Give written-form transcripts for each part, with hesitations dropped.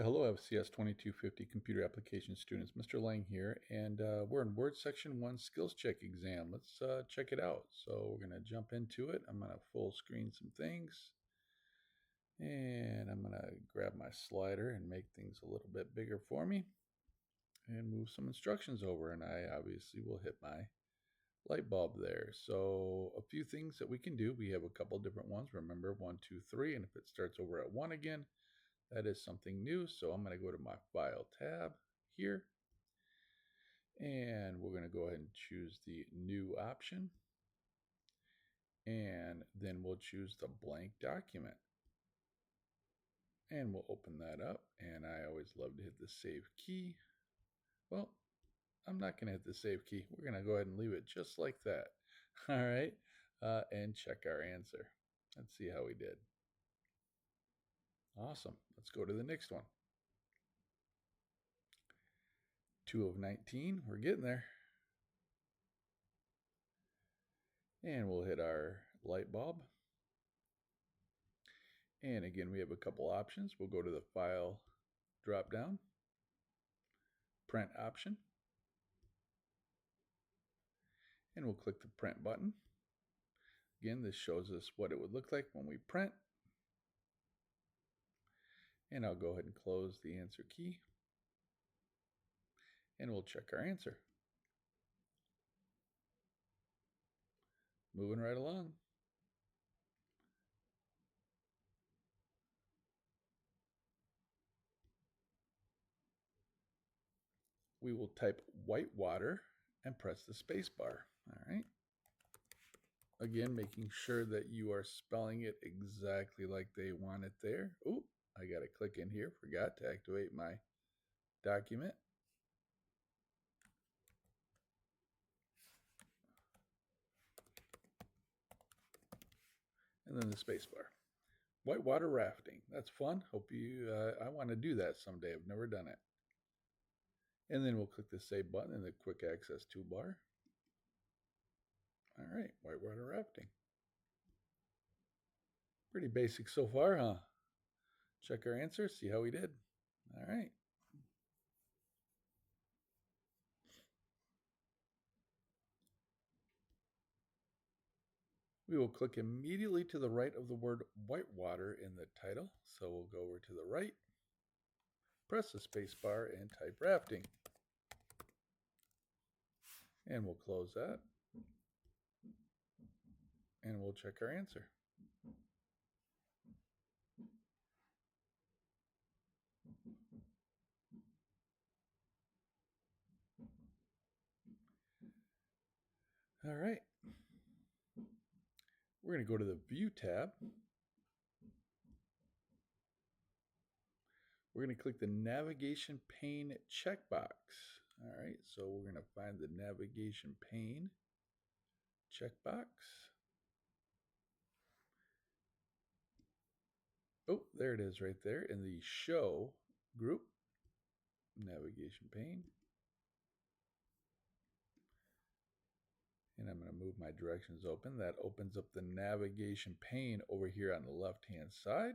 Hello, FCS 2250 computer application students. Mr. Lang here, and we're in Word Section 1 Skills Check exam. Let's check it out. So we're going to jump into it. I'm going to full screen some things, and I'm going to grab my slider and make things a little bit bigger for me and move some instructions over, and I obviously will hit my light bulb there. So a few things that we can do. We have a couple different ones. Remember, 1, 2, 3, and if it starts over at 1 again, that is something new. So I'm going to go to my File tab here, and we're going to go ahead and choose the New option, and then we'll choose the blank document. And we'll open that up, and I always love to hit the Save key. Well, I'm not going to hit the Save key. We're going to go ahead and leave it just like that. All right, and check our answer. Let's see how we did. Awesome. Let's go to the next one. 2 of 19. We're getting there. And we'll hit our light bulb. And again, we have a couple options. We'll go to the File drop down, Print option, and we'll click the Print button. Again, this shows us what it would look like when we print. And I'll go ahead and close the answer key, and we'll check our answer. Moving right along. We will type white water and press the space bar. All right. Again, making sure that you are spelling it exactly like they want it there. Oh, I got to click in here. Forgot to activate my document. And then the space bar. Whitewater rafting. That's fun. Hope you, I want to do that someday. I've never done it. And then we'll click the Save button in the Quick Access toolbar. All right, whitewater rafting. Pretty basic so far, huh? Check our answer, see how we did. All right. We will click immediately to the right of the word whitewater in the title. So we'll go over to the right, press the space bar, and type rafting. And we'll close that. And we'll check our answer. All right. We're going to go to the View tab. We're going to click the Navigation Pane checkbox. All right, so we're going to find the Navigation Pane checkbox. Oh, there it is right there in the Show group. Navigation Pane. And I'm going to move my directions open. That opens up the navigation pane over here on the left-hand side.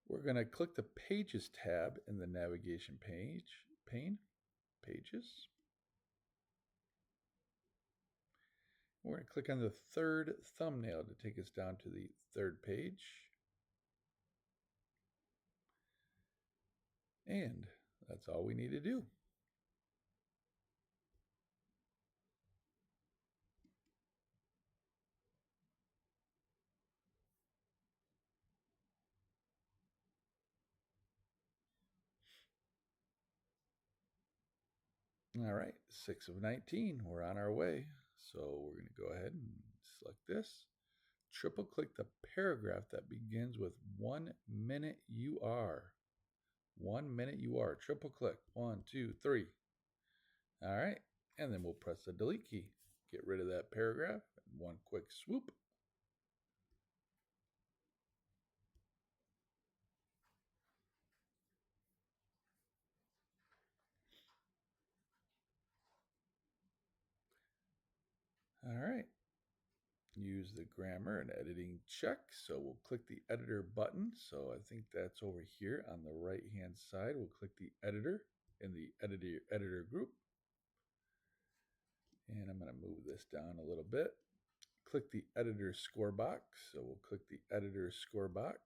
We're going to click the Pages tab in the navigation pane, Pages. We're going to click on the third thumbnail to take us down to the third page. And that's all we need to do. All right, 6 of 19, we're on our way. So we're going to go ahead and select this. Triple click the paragraph that begins with 1 minute you are. 1 minute you are. Triple click. 1, 2, 3. All right, and then we'll press the delete key. Get rid of that paragraph in one quick swoop. All right. use the grammar and editing check. So we'll click the editor button. So I think that's over here on the right hand side. We'll click the editor in the editor group. And I'm going to move this down a little bit. Click the editor score box. So we'll click the editor score box.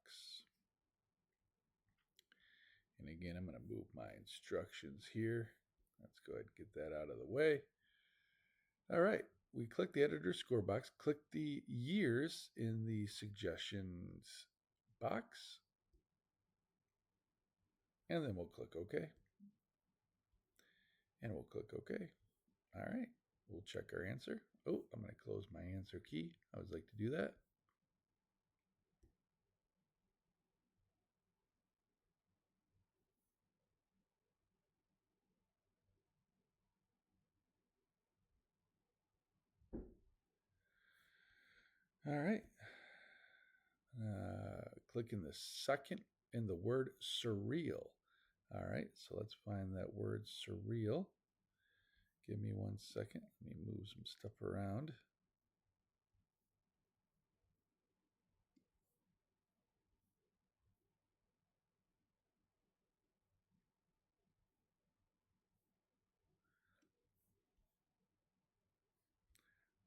And again, I'm going to move my instructions here. Let's go ahead and get that out of the way. All right, we click the editor score box, click the years in the suggestions box, and then we'll click OK. And we'll click OK. All right, we'll check our answer. Oh, I'm going to close my answer key. I always like to do that. All right. Click in the second in the word surreal. All right, so let's find that word surreal. Give me 1 second. Let me move some stuff around.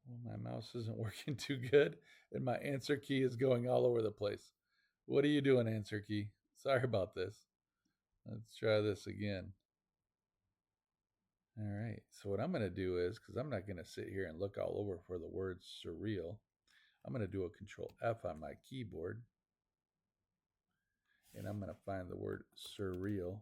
Well, my mouse isn't working too good, and my answer key is going all over the place. What are you doing, answer key? Sorry about this. Let's try this again. All right, so what I'm going to do is, because I'm not going to sit here and look all over for the word surreal, I'm going to do a Control F on my keyboard, and I'm going to find the word surreal.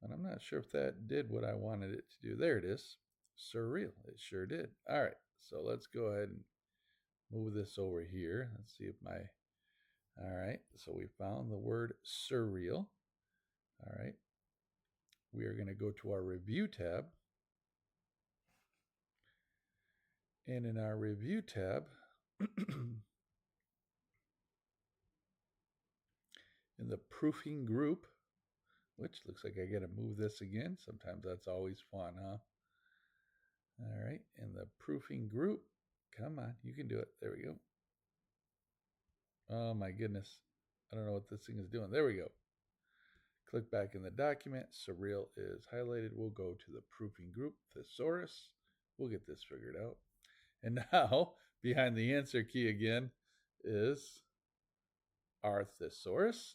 And I'm not sure if that did what I wanted it to do. There it is. Surreal. It sure did. All right, so let's go ahead and move this over here. Let's see if my... All right, so we found the word surreal. All right, we are going to go to our review tab. And in our review tab, in the proofing group, which looks like I got to move this again. Sometimes that's always fun, huh? All right, in the proofing group, come on, you can do it. There we go. Oh my goodness. I don't know what this thing is doing. There we go. Click back in the document. Surreal is highlighted. We'll go to the proofing group, thesaurus. We'll get this figured out. And now, behind the answer key again is our thesaurus.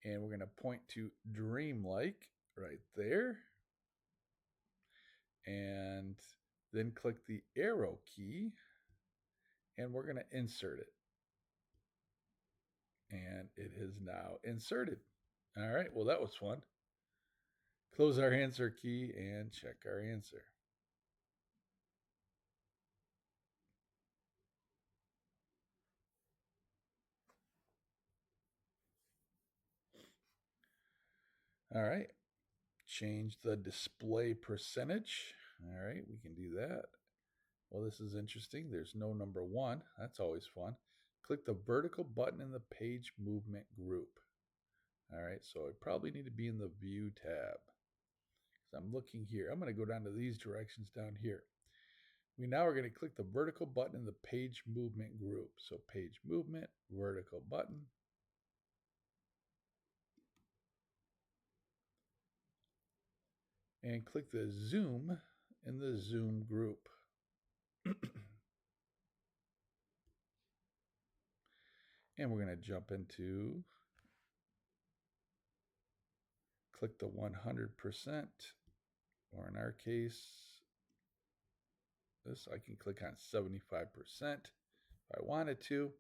And we're going to point to dreamlike right there. And then click the arrow key. And we're going to insert it. And it is now inserted. All right, well, that was fun. Close our answer key and check our answer. All right, change the display percentage. All right, we can do that. Well, this is interesting. There's no number 1. That's always fun. Click the vertical button in the page movement group. All right, so I probably need to be in the view tab. So I'm looking here. I'm going to go down to these directions down here. We now are going to click the vertical button in the page movement group. So page movement, vertical button. And click the zoom in the zoom group. And we're going to jump into, click the 100%, or in our case, this I can click on 75% if I wanted to.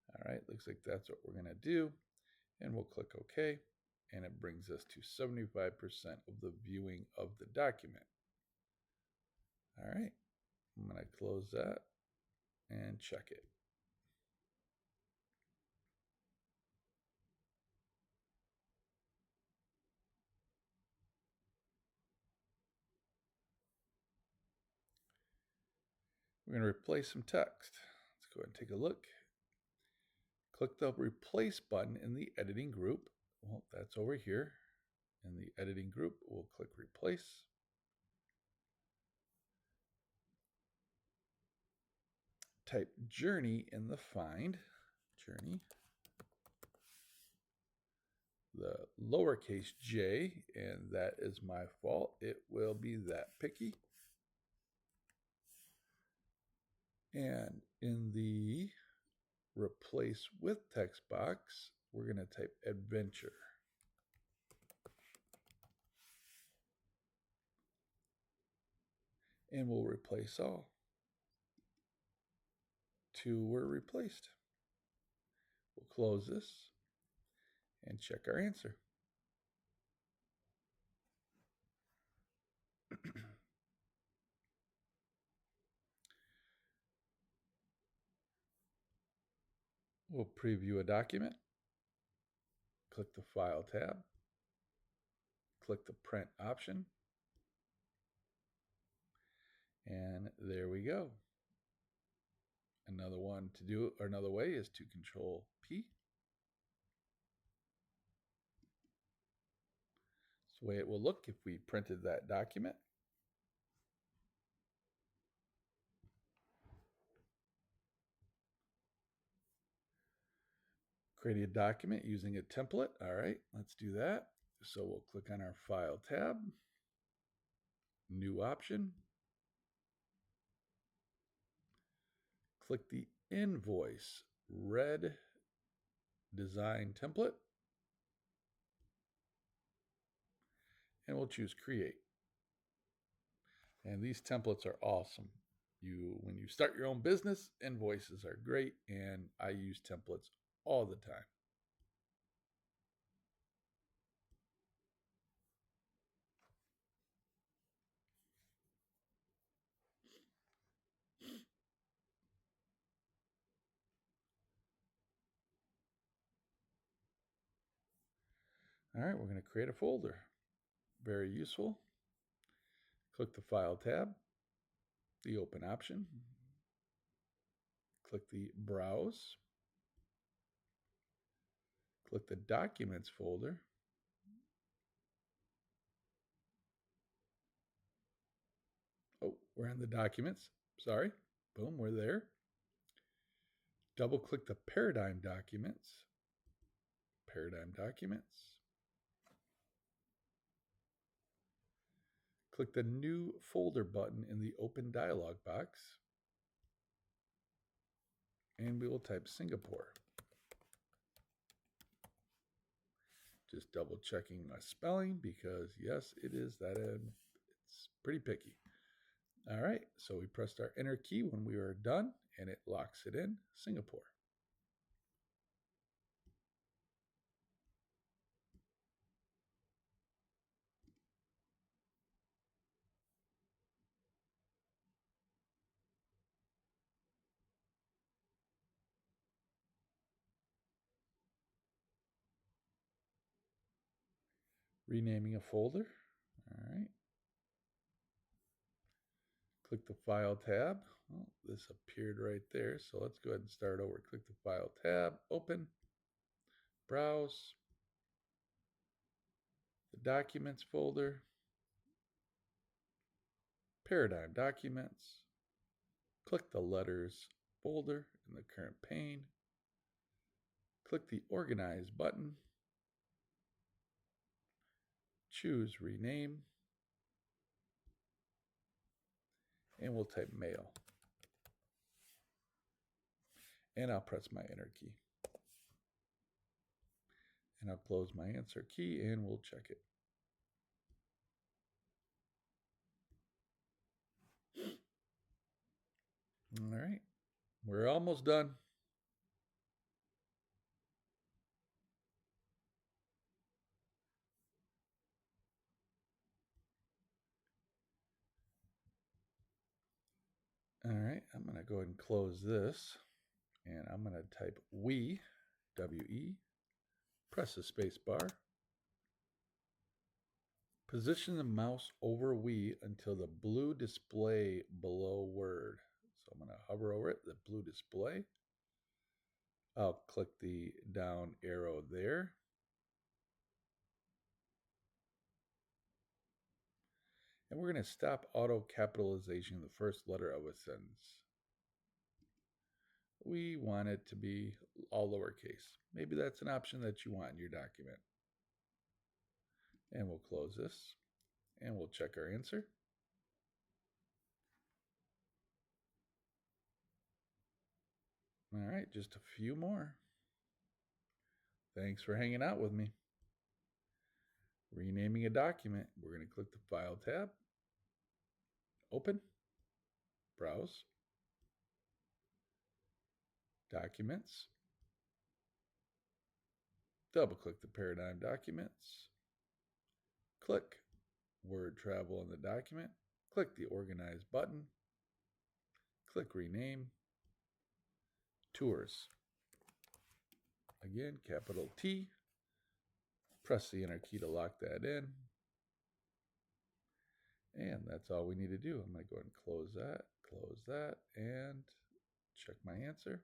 All right, looks like that's what we're going to do. And we'll click OK. And it brings us to 75% of the viewing of the document. All right, I'm going to close that and check it. We're going to replace some text. Let's go ahead and take a look. Click the replace button in the editing group. Well, that's over here. In the editing group, we'll click replace. Type journey in the find, journey, the lowercase j, and that is my fault. It will be that picky. And in the replace with text box, we're going to type adventure. And we'll replace all. 2 were replaced. We'll close this and check our answer. We'll preview a document. Click the File tab. Click the Print option. And there we go. Another one to do, or another way is to Control P. That's the way it will look if we printed that document. Create a document using a template. All right, let's do that. So we'll click on our File tab, New option. Click the Invoice Red Design Template. And we'll choose Create. And these templates are awesome. When you start your own business, invoices are great, and I use templates all the time. All right, we're going to create a folder. Very useful. Click the File tab, the Open option. Click the Browse. Click the Documents folder. Oh, we're in the Documents. Sorry. Boom, we're there. Double click the Paradigm Documents. Paradigm Documents. Click the New Folder button in the Open dialog box. And we will type Singapore. Just double checking my spelling because yes, it is that it's pretty picky. All right, so we pressed our enter key when we were done and it locks it in Singapore. Renaming a folder. All right. Click the File tab. Well, this appeared right there, so let's go ahead and start over. Click the File tab, Open, Browse, the Documents folder, Paradigm Documents. Click the Letters folder in the current pane. Click the Organize button. Choose Rename. And we'll type Mail. And I'll press my enter key. And I'll close my answer key and we'll check it. All right, we're almost done. All right, I'm going to go ahead and close this. And I'm going to type we, W-E, press the space bar. Position the mouse over we until the blue display below word. So I'm going to hover over it, the blue display. I'll click the down arrow there. And we're going to stop auto capitalization the first letter of a sentence. We want it to be all lowercase. Maybe that's an option that you want in your document. And we'll close this and we'll check our answer. All right, just a few more. Thanks for hanging out with me. Renaming a document, we're going to click the File tab, Open, Browse, Documents, double-click the Paradigm Documents, click Word Travel in the document, click the Organize button, click Rename, Tours. Again, capital T, press the Enter key to lock that in. And that's all we need to do. I'm going to go ahead and close that, and check my answer.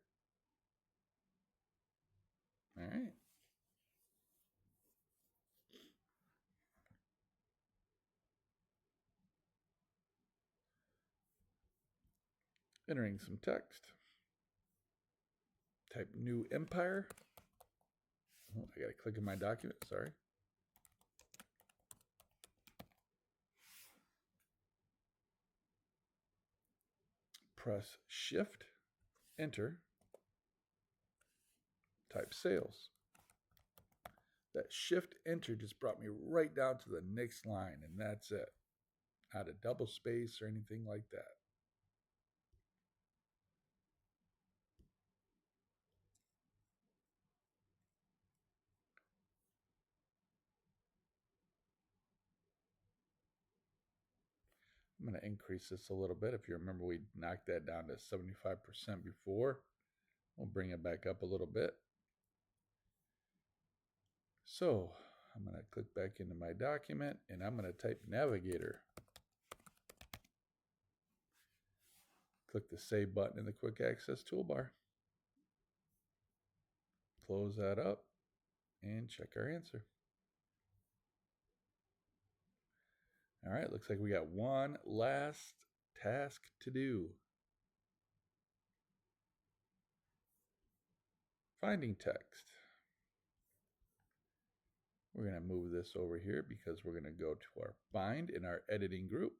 All right. Entering some text. Type New Empire. Oh, I got to click in my document, sorry. Press Shift, Enter, type sales. That Shift Enter just brought me right down to the next line, and that's it. Not a double space or anything like that. I'm going to increase this a little bit. If you remember, we knocked that down to 75% before. We'll bring it back up a little bit. So I'm going to click back into my document, and I'm going to type Navigator. Click the Save button in the Quick Access toolbar. Close that up and check our answer. All right, looks like we got one last task to do. Finding text. We're going to move this over here because we're going to go to our Find in our editing group.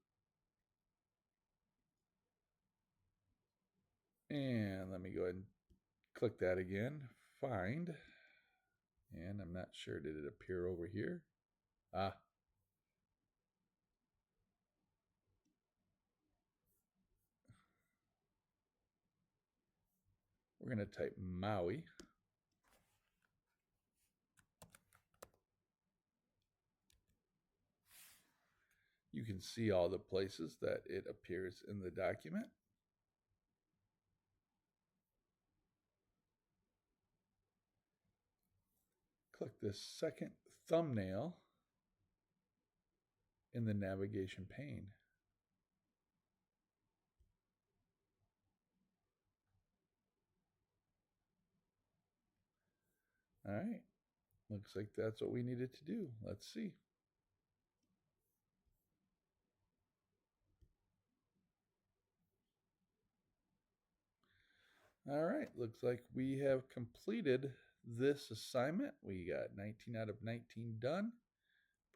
And let me go ahead and click that again. Find. And I'm not sure, did it appear over here? Ah. We're going to type Maui. You can see all the places that it appears in the document. Click this second thumbnail in the navigation pane. All right, looks like that's what we needed to do. Let's see. All right, looks like we have completed this assignment. We got 19 out of 19 done.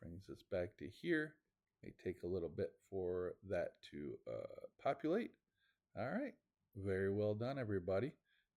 Brings us back to here. May take a little bit for that to populate. All right, very well done, everybody.